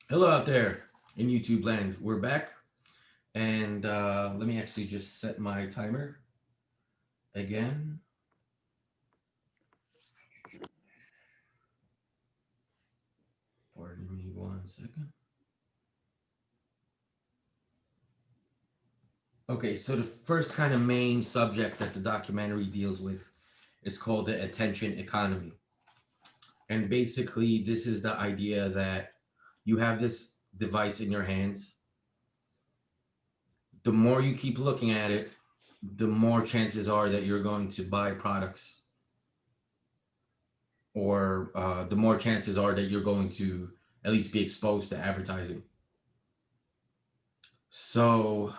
Hello out there in YouTube land. We're back, and let me actually just set my timer again. Pardon me 1 second. Okay, so the first kind of main subject that the documentary deals with is called the attention economy. And basically, this is the idea that you have this device in your hands. The more you keep looking at it, the more chances are that you're going to buy products, or the more chances are that you're going to at least be exposed to advertising. So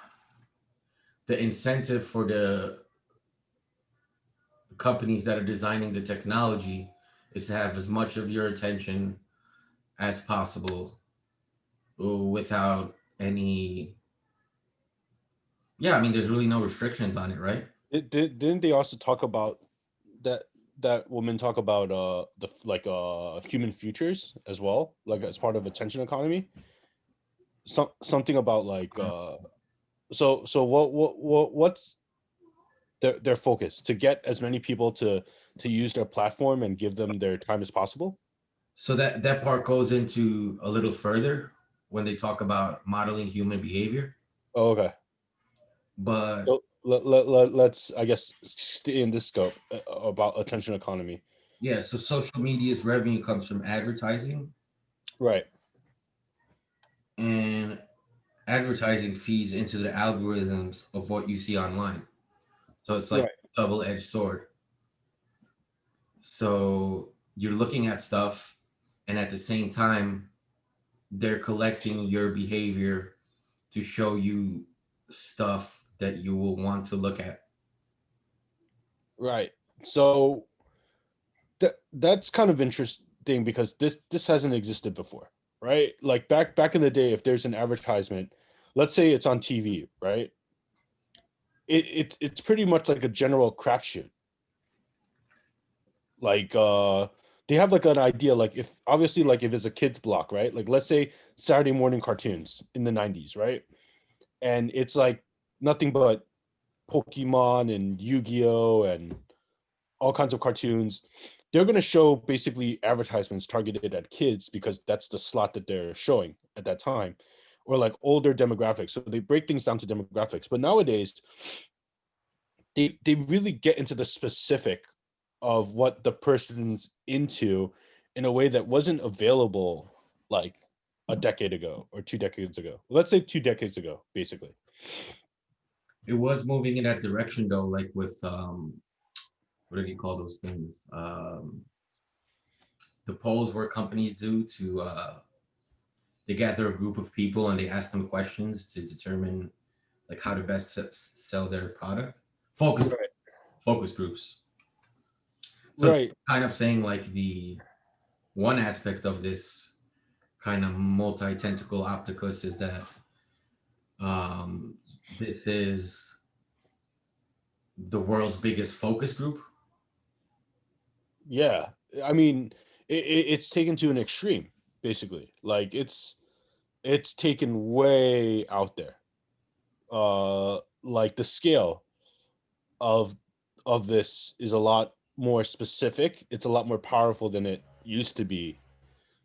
the incentive for the companies that are designing the technology is to have as much of your attention as possible without any. Yeah, I mean, there's really no restrictions on it, right? Didn't they also talk about that that woman talk about human futures as well, like as part of attention economy? Something about what's their focus to get as many people to use their platform and give them their time as possible? So that part goes into a little further when they talk about modeling human behavior. Oh, okay. But So let's I guess stay in this scope about attention economy. yeah, so social media's revenue comes from advertising, Right. and advertising feeds into the algorithms of what you see online. So it's like Right. a double-edged sword. So you're looking at stuff, and at the same time, they're collecting your behavior to show you stuff that you will want to look at. Right. So that's kind of interesting because this hasn't existed before, right? Like back in the day, if there's an advertisement, let's say it's on TV, right? It's pretty much like a general crapshoot. Like they have like an idea, like if obviously like if it's a kids block, right? Like let's say Saturday morning cartoons in the 90s, right? And it's like nothing but Pokemon and Yu-Gi-Oh and all kinds of cartoons. They're going to show basically advertisements targeted at kids because that's the slot that they're showing at that time, or like older demographics. So they break things down to demographics. But nowadays, they really get into the specific of what the person's into in a way that wasn't available like a decade ago or 2 decades ago. Let's say 2 decades ago, basically. It was moving in that direction though, like with what do you call those things? The polls where companies do to they gather a group of people and they ask them questions to determine like how to best sell their product. Focus Right. focus groups. So Right. kind of saying like the one aspect of this kind of multi-tentacle octopus is that um, this is the world's biggest focus group. Yeah. I mean, it's taken to an extreme, basically. Like it's taken way out there. Like the scale of of this is a lot more specific. It's a lot more powerful than it used to be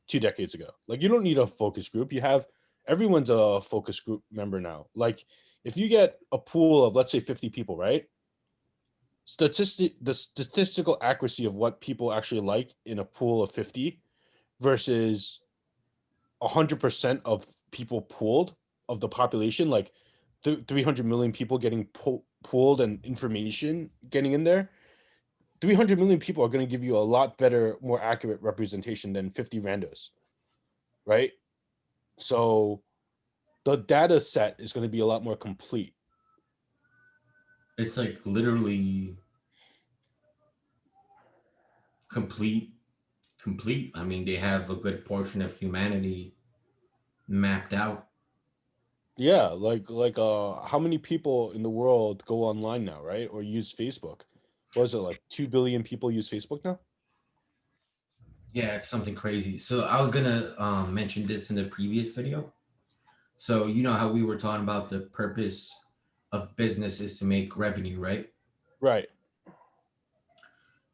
2 decades ago. Like you don't need a focus group. You have everyone's a focus group member now. Like if you get a pool of let's say 50 people, right? The statistical accuracy of what people actually like in a pool of 50 versus 100% of people pooled of the population, like 300 million people getting pooled and information getting in there. 300 million people are going to give you a lot better, more accurate representation than 50 randos, right? So the data set is going to be a lot more complete. It's like literally complete, complete. I mean, they have a good portion of humanity mapped out. Yeah, how many people in the world go online now, right? Or use Facebook? What is it, like 2 billion people use Facebook now? Yeah, it's something crazy. So I was gonna mention this in the previous video. So you know how we were talking about the purpose of business is to make revenue, right? Right.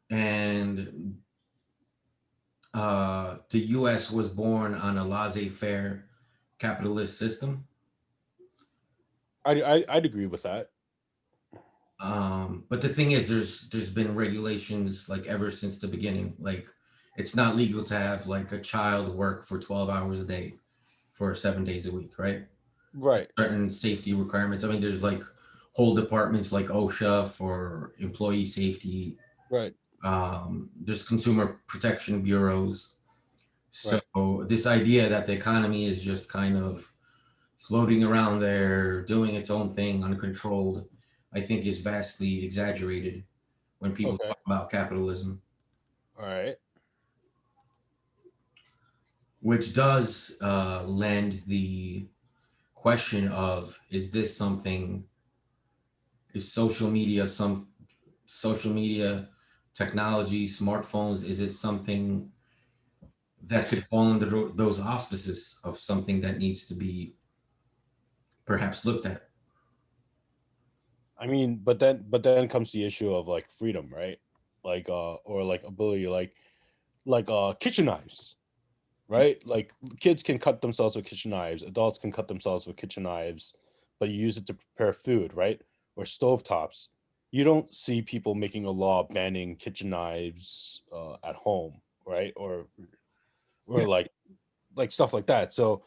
And the U.S. was born on a laissez-faire capitalist system. I'd agree with that. But the thing is, there's been regulations like ever since the beginning. Like, it's not legal to have like a child work for 12 hours a day for 7 days a week, right? Right. Certain safety requirements. I mean, there's like whole departments like OSHA for employee safety. Right. There's consumer protection bureaus. So Right. this idea that the economy is just kind of floating around there, doing its own thing, uncontrolled, I think is vastly exaggerated when people Okay. talk about capitalism, All right. which does lend the question of is this something, is social media technology, smartphones, is it something that could fall under those auspices of something that needs to be perhaps looked at? I mean, but then comes the issue of like freedom, right? Like or like ability, like kitchen knives, right? Like kids can cut themselves with kitchen knives, adults can cut themselves with kitchen knives, but you use it to prepare food, right? Or stovetops. You don't see people making a law banning kitchen knives at home, right? Or Yeah. like stuff like that. So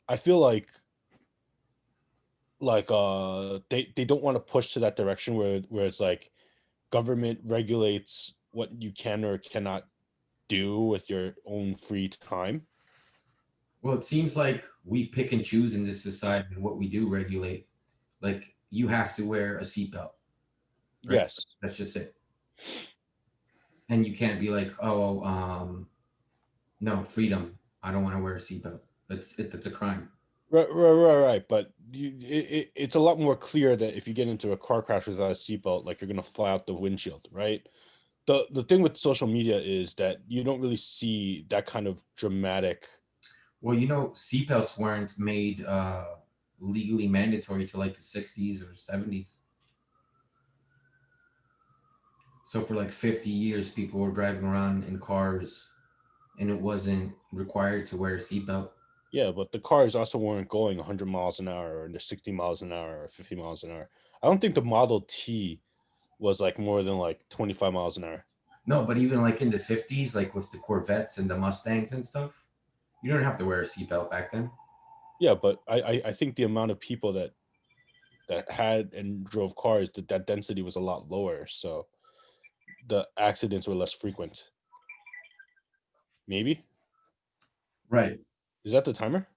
I feel like they don't want to push to that direction where it's like government regulates what you can or cannot do with your own free time. Well, it seems like we pick and choose in this society what we do regulate. Like, you have to wear a seatbelt, right? Yes. That's just it. And you can't be like, oh, no, freedom. I don't want to wear a seatbelt. It's a crime. Right. But it's a lot more clear that if you get into a car crash without a seatbelt, like you're gonna fly out the windshield, right? The thing with social media is that you don't really see that kind of dramatic. Well, seatbelts weren't made legally mandatory till like the 60s or 70s. So for like 50 years, people were driving around in cars and it wasn't required to wear a seatbelt. Yeah, but the cars also weren't going 100 miles an hour or 60 miles an hour or 50 miles an hour. I don't think the Model T was like more than like 25 miles an hour. No, but even like in the 50s, like with the Corvettes and the Mustangs and stuff, you don't have to wear a seatbelt back then. Yeah, but I think the amount of people that had and drove cars, that density was a lot lower, so the accidents were less frequent. Maybe? Right. Is that the timer?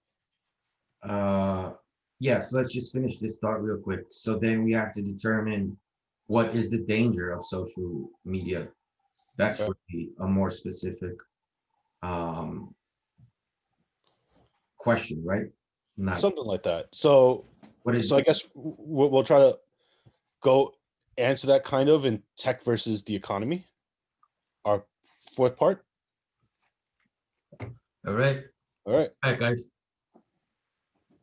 Uh, yeah, so let's just finish this thought real quick. So then we have to determine what is the danger of social media. That's Yeah, really a more specific um, question, right? Not something like that. So what is so I guess we'll try to go answer that kind of in tech versus the economy. Our fourth part. all right. All right. All right, guys.